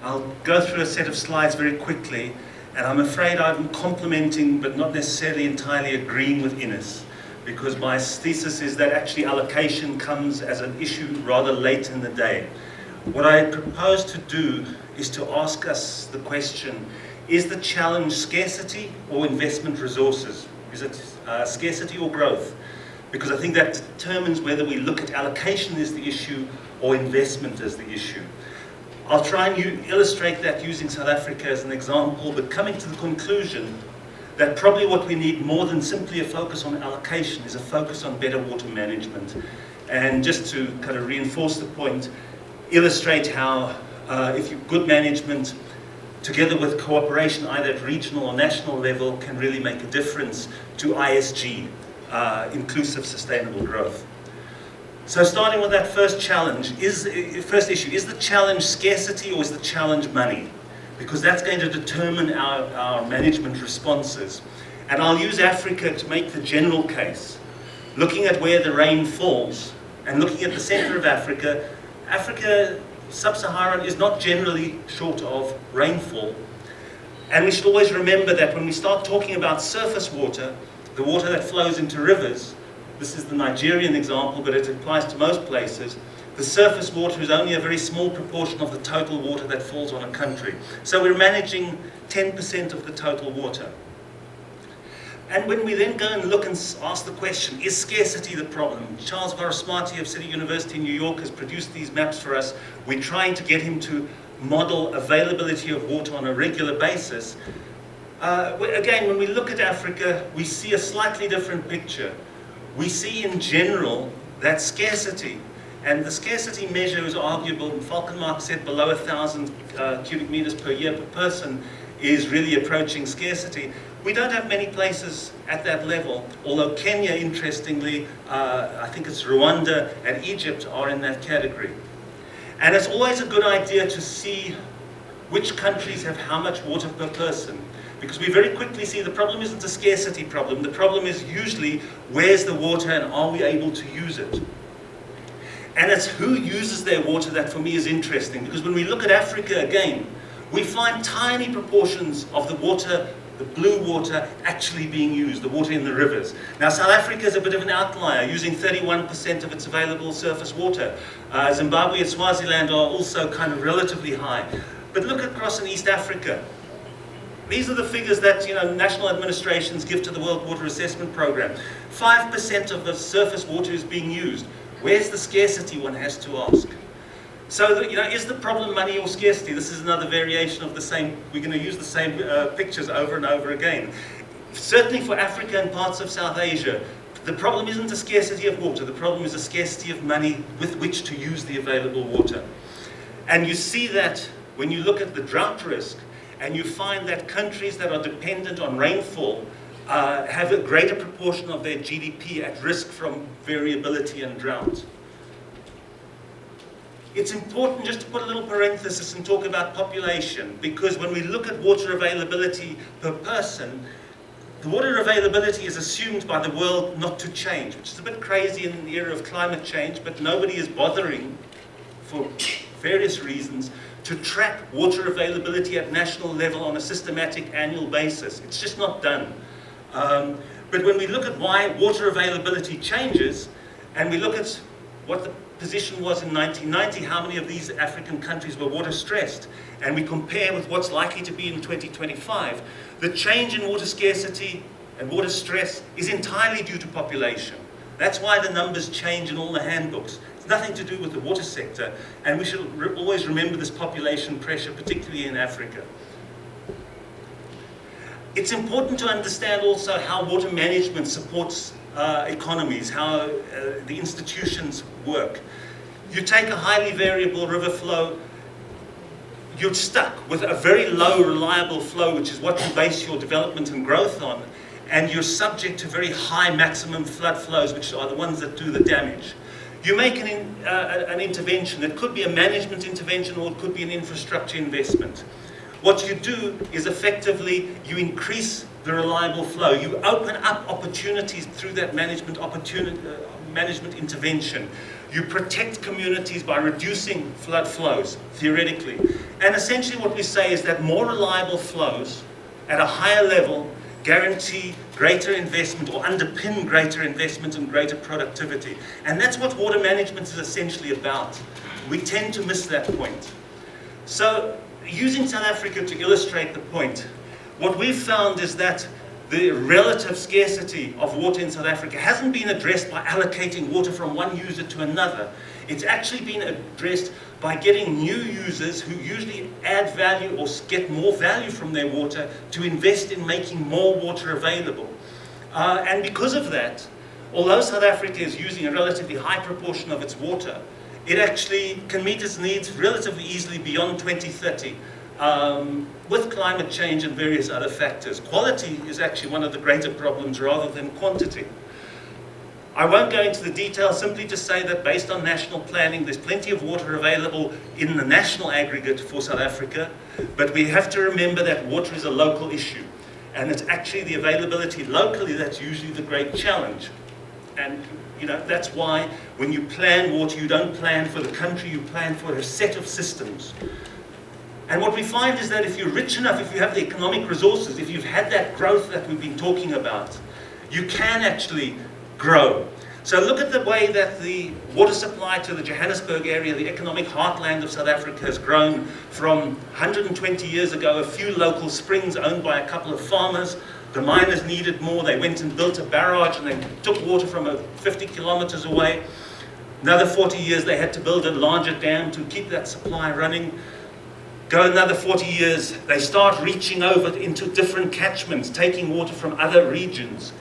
I'll go through a set of slides very quickly, and I'm afraid I'm complimenting but not necessarily entirely agreeing with Ines, because my thesis is that actually allocation comes as an issue rather late in the day. What I propose to do is to ask us the question, is the challenge scarcity or investment resources? Is it scarcity or growth? Because I think that determines whether we look at allocation as the issue or investment as the issue. I'll try and illustrate that using South Africa as an example, but coming to the conclusion that probably what we need more than simply a focus on allocation is a focus on better water management. And just to kind of reinforce the point, illustrate how if you good management together with cooperation either at regional or national level can really make a difference to ISG, inclusive sustainable growth. So starting with that first challenge, first issue, is the challenge scarcity or is the challenge money? Because that's going to determine our management responses. And I'll use Africa to make the general case. Looking at where the rain falls and looking at the center of Africa, sub-Saharan is not generally short of rainfall. And we should always remember that when we start talking about surface water, the water that flows into rivers, this is the Nigerian example, but it applies to most places, the surface water is only a very small proportion of the total water that falls on a country. So we're managing 10% of the total water. And when we then go and look and ask the question, is scarcity the problem? Charles Varasmati of City University in New York has produced these maps for us. We're trying to get him to model availability of water on a regular basis. Again, when we look at Africa, we see a slightly different picture. We see in general that scarcity, and the scarcity measure is arguable. Falkenmark said below 1,000 cubic meters per year per person is really approaching scarcity. We don't have many places at that level, although Kenya, interestingly, I think it's Rwanda and Egypt are in that category. And it's always a good idea to see which countries have how much water per person, because we very quickly see the problem isn't a scarcity problem. The problem is usually where's the water and are we able to use it? And it's who uses their water that for me is interesting, because when we look at Africa again, we find tiny proportions of the water, the blue water, actually being used, the water in the rivers. Now South Africa is a bit of an outlier, using 31% of its available surface water. Zimbabwe and Swaziland are also kind of relatively high. But look across in East Africa. These are the figures that national administrations give to the World Water Assessment Program. 5% of the surface water is being used. Where's the scarcity, one has to ask. So, is the problem money or scarcity? This is another variation of the same, we're going to use the same pictures over and over again. Certainly for Africa and parts of South Asia, the problem isn't a scarcity of water, the problem is a scarcity of money with which to use the available water. And you see that when you look at the drought risk, and you find that countries that are dependent on rainfall have a greater proportion of their GDP at risk from variability and drought. It's important just to put a little parenthesis and talk about population, because when we look at water availability per person, the water availability is assumed by the world not to change, which is a bit crazy in the era of climate change, but nobody is bothering, for various reasons, to track water availability at national level on a systematic annual basis. It's just not done. But when we look at why water availability changes, and we look at what the position was in 1990, how many of these African countries were water stressed, and we compare with what's likely to be in 2025, the change in water scarcity and water stress is entirely due to population. That's why the numbers change in all the handbooks. It's nothing to do with the water sector, and we should always remember this population pressure, particularly in Africa. It's important to understand also how water management supports economies, how the institutions work. You take a highly variable river flow, you're stuck with a very low reliable flow, which is what you base your development and growth on, and you're subject to very high maximum flood flows, which are the ones that do the damage. You make an intervention. It could be a management intervention or it could be an infrastructure investment. What you do is effectively you increase the reliable flow. You open up opportunities through that management intervention. You protect communities by reducing flood flows, theoretically. And essentially what we say is that more reliable flows at a higher level guarantee greater investment or underpin greater investment and greater productivity. And that's what water management is essentially about. We tend to miss that point. So, using South Africa to illustrate the point, what we've found is that the relative scarcity of water in South Africa hasn't been addressed by allocating water from one user to another. It's actually been addressed by getting new users who usually add value or get more value from their water to invest in making more water available. And because of that, although South Africa is using a relatively high proportion of its water, it actually can meet its needs relatively easily beyond 2030 with climate change and various other factors. Quality is actually one of the greater problems rather than quantity. I won't go into the details, simply to say that based on national planning, there's plenty of water available in the national aggregate for South Africa, but we have to remember that water is a local issue, and it's actually the availability locally that's usually the great challenge. And that's why when you plan water, you don't plan for the country, you plan for a set of systems. And what we find is that if you're rich enough, if you have the economic resources, if you've had that growth that we've been talking about, you can actually grow. So look at the way that the water supply to the Johannesburg area, the economic heartland of South Africa, has grown from 120 years ago, a few local springs owned by a couple of farmers. The miners needed more, they went and built a barrage and they took water from 50 kilometers away. Another 40 years they had to build a larger dam to keep that supply running. Go another 40 years, they start reaching over into different catchments, taking water from other regions.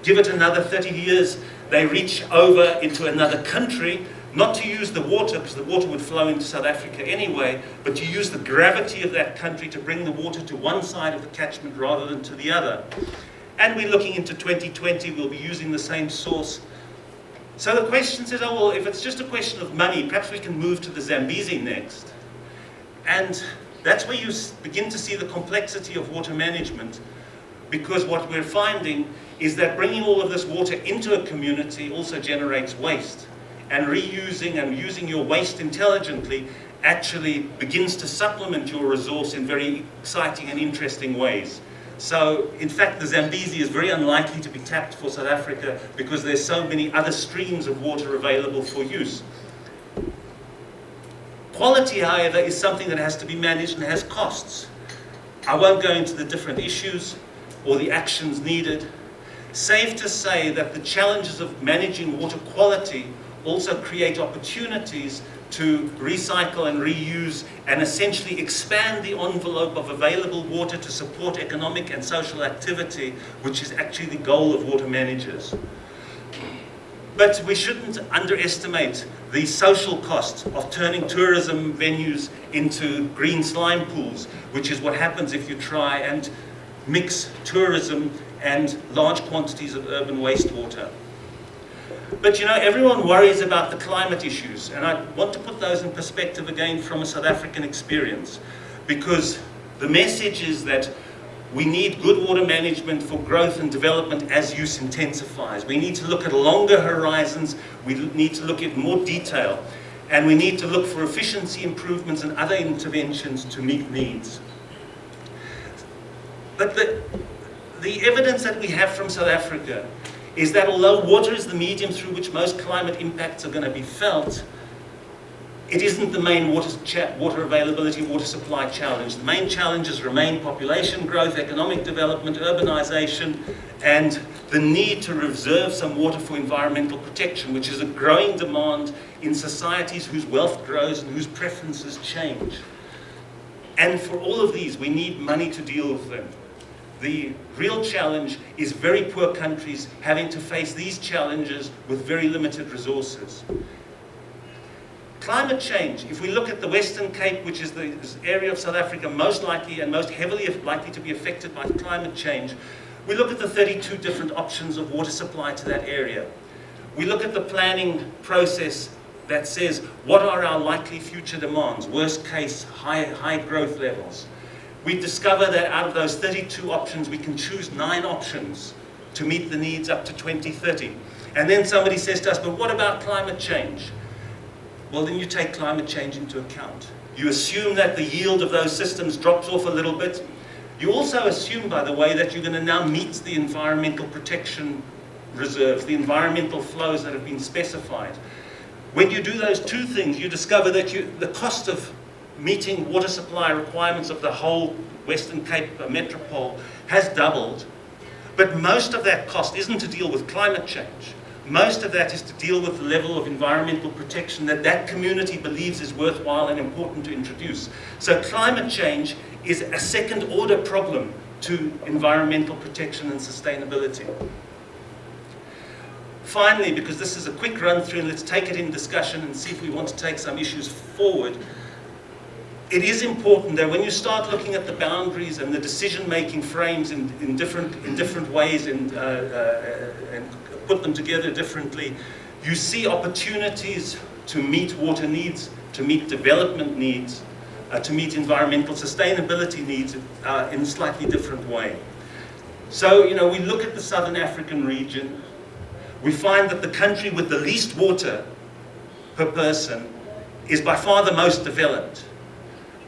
Give it another 30 years, they reach over into another country, not to use the water, because the water would flow into South Africa anyway, but to use the gravity of that country to bring the water to one side of the catchment rather than to the other. And we're looking into 2020, we'll be using the same source. So the question says, oh well, if it's just a question of money, perhaps we can move to the Zambezi next. And that's where you begin to see the complexity of water management, because what we're finding is that bringing all of this water into a community also generates waste. And reusing and using your waste intelligently actually begins to supplement your resource in very exciting and interesting ways. So, in fact, the Zambezi is very unlikely to be tapped for South Africa because there's so many other streams of water available for use. Quality, however, is something that has to be managed and has costs. I won't go into the different issues or the actions needed. Safe to say that the challenges of managing water quality also create opportunities to recycle and reuse and essentially expand the envelope of available water to support economic and social activity, which is actually the goal of water managers. But we shouldn't underestimate the social cost of turning tourism venues into green slime pools, which is what happens if you try and mix tourism and large quantities of urban wastewater. But everyone worries about the climate issues, and I want to put those in perspective again from a South African experience, because the message is that we need good water management for growth and development as use intensifies. We need to look at longer horizons, we need to look at more detail, and we need to look for efficiency improvements and other interventions to meet needs. But the evidence that we have from South Africa is that although water is the medium through which most climate impacts are going to be felt, it isn't the main water availability, water supply challenge. The main challenges remain population growth, economic development, urbanization, and the need to reserve some water for environmental protection, which is a growing demand in societies whose wealth grows and whose preferences change. And for all of these, we need money to deal with them. The real challenge is very poor countries having to face these challenges with very limited resources. Climate change, if we look at the Western Cape, which is the area of South Africa most likely and most heavily likely to be affected by climate change, we look at the 32 different options of water supply to that area. We look at the planning process that says, what are our likely future demands, worst case, high growth levels. We discover that out of those 32 options, we can choose 9 options to meet the needs up to 2030. And then somebody says to us, but what about climate change? well then you take climate change into account. You assume that the yield of those systems drops off a little bit. You also assume, by the way, that you're going to now meet the environmental protection reserves, the environmental flows that have been specified. When you do those two things, you discover that the cost of meeting water supply requirements of the whole Western Cape metropole has doubled. But most of that cost isn't to deal with climate change. Most of that is to deal with the level of environmental protection that that community believes is worthwhile and important to introduce. So climate change is a second order problem to environmental protection and sustainability. Finally, because this is a quick run through, and let's take it in discussion and see if we want to take some issues forward. It is important that when you start looking at the boundaries and the decision-making frames in different ways and put them together differently, you see opportunities to meet water needs, to meet development needs, to meet environmental sustainability needs in a slightly different way. So, we look at the Southern African region, we find that the country with the least water per person is by far the most developed.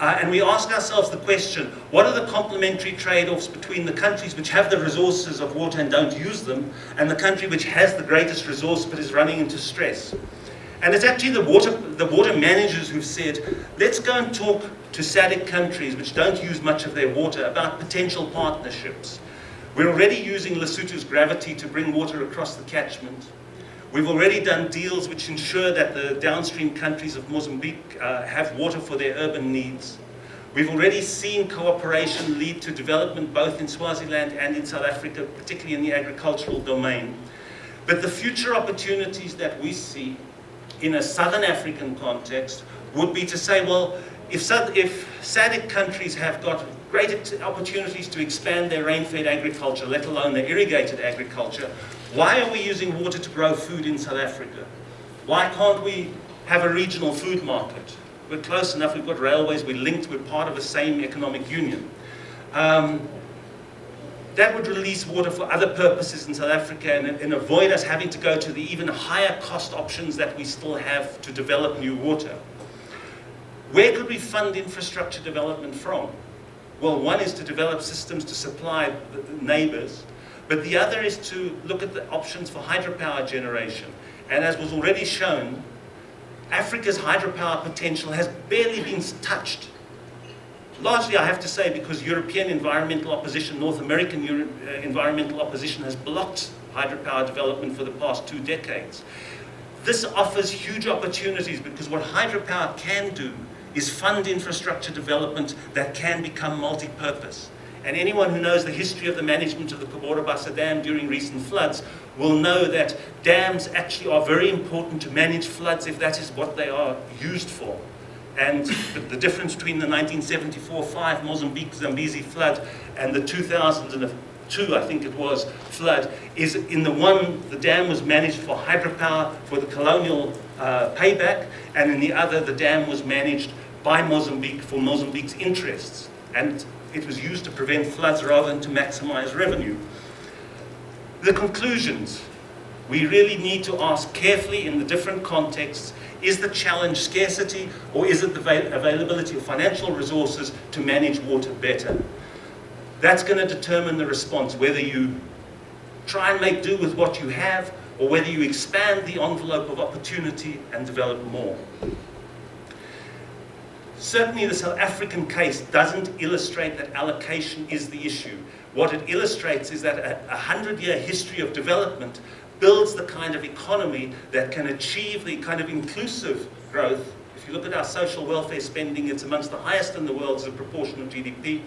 And we ask ourselves the question, what are the complementary trade-offs between the countries which have the resources of water and don't use them, and the country which has the greatest resource but is running into stress? And it's actually the water managers who've said, let's go and talk to SADC countries which don't use much of their water about potential partnerships. We're already using Lesotho's gravity to bring water across the catchment. We've already done deals which ensure that the downstream countries of Mozambique have water for their urban needs. We've already seen cooperation lead to development both in Swaziland and in South Africa, particularly in the agricultural domain. But the future opportunities that we see in a Southern African context would be to say, well, if SADC countries have got great opportunities to expand their rain-fed agriculture, let alone their irrigated agriculture, why are we using water to grow food in South Africa? Why can't we have a regional food market? We're close enough, we've got railways, we're linked, we're part of the same economic union. That would release water for other purposes in South Africa and avoid us having to go to the even higher cost options that we still have to develop new water. Where could we fund infrastructure development from? Well, one is to develop systems to supply the neighbors, but the other is to look at the options for hydropower generation. And as was already shown, Africa's hydropower potential has barely been touched. Largely, I have to say, because European environmental opposition, North American environmental opposition has blocked hydropower development for the past 2 decades. This offers huge opportunities because what hydropower can do is fund infrastructure development that can become multi-purpose. And anyone who knows the history of the management of the Kabora Bassa Dam during recent floods will know that dams actually are very important to manage floods if that is what they are used for. And the difference between the 1974-5 Mozambique-Zambezi flood and the 2002, I think it was, flood is in the one, the dam was managed for hydropower for the colonial payback, and in the other, the dam was managed by Mozambique for Mozambique's interests. And it was used to prevent floods rather than to maximize revenue. The conclusions. We really need to ask carefully in the different contexts, is the challenge scarcity or is it the availability of financial resources to manage water better? That's going to determine the response, whether you try and make do with what you have or whether you expand the envelope of opportunity and develop more. Certainly the South African case doesn't illustrate that allocation is the issue. What it illustrates is that a 100-year history of development builds the kind of economy that can achieve the kind of inclusive growth. If you look at our social welfare spending, it's amongst the highest in the world as a proportion of GDP.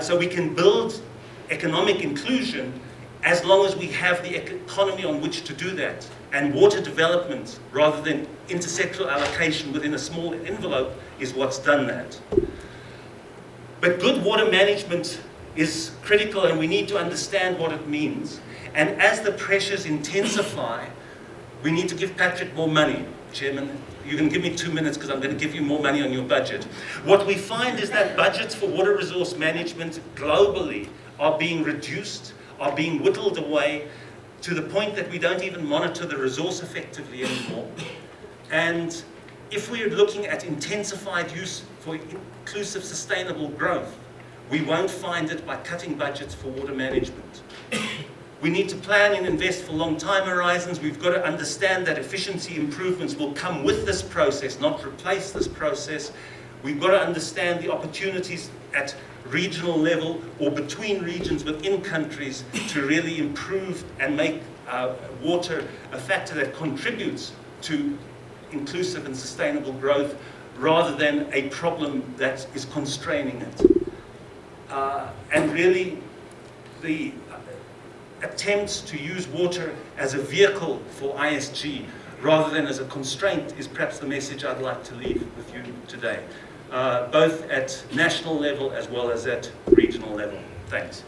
So we can build economic inclusion as long as we have the economy on which to do that. And water development, rather than intersectoral allocation within a small envelope, is what's done that. But good water management is critical, and we need to understand what it means. And as the pressures intensify, we need to give Patrick more money. Chairman, you can give me 2 minutes because I'm going to give you more money on your budget. What we find is that budgets for water resource management globally are being reduced, are being whittled away to the point that we don't even monitor the resource effectively anymore. And if we're looking at intensified use for inclusive sustainable growth, we won't find it by cutting budgets for water management. We need to plan and invest for long time horizons. We've got to understand that efficiency improvements will come with this process, not replace this process. We've got to understand the opportunities at regional level or between regions within countries to really improve and make water a factor that contributes to inclusive and sustainable growth rather than a problem that is constraining it. And really, the attempts to use water as a vehicle for ISG rather than as a constraint is perhaps the message I'd like to leave with you today, both at national level as well as at regional level. Thanks.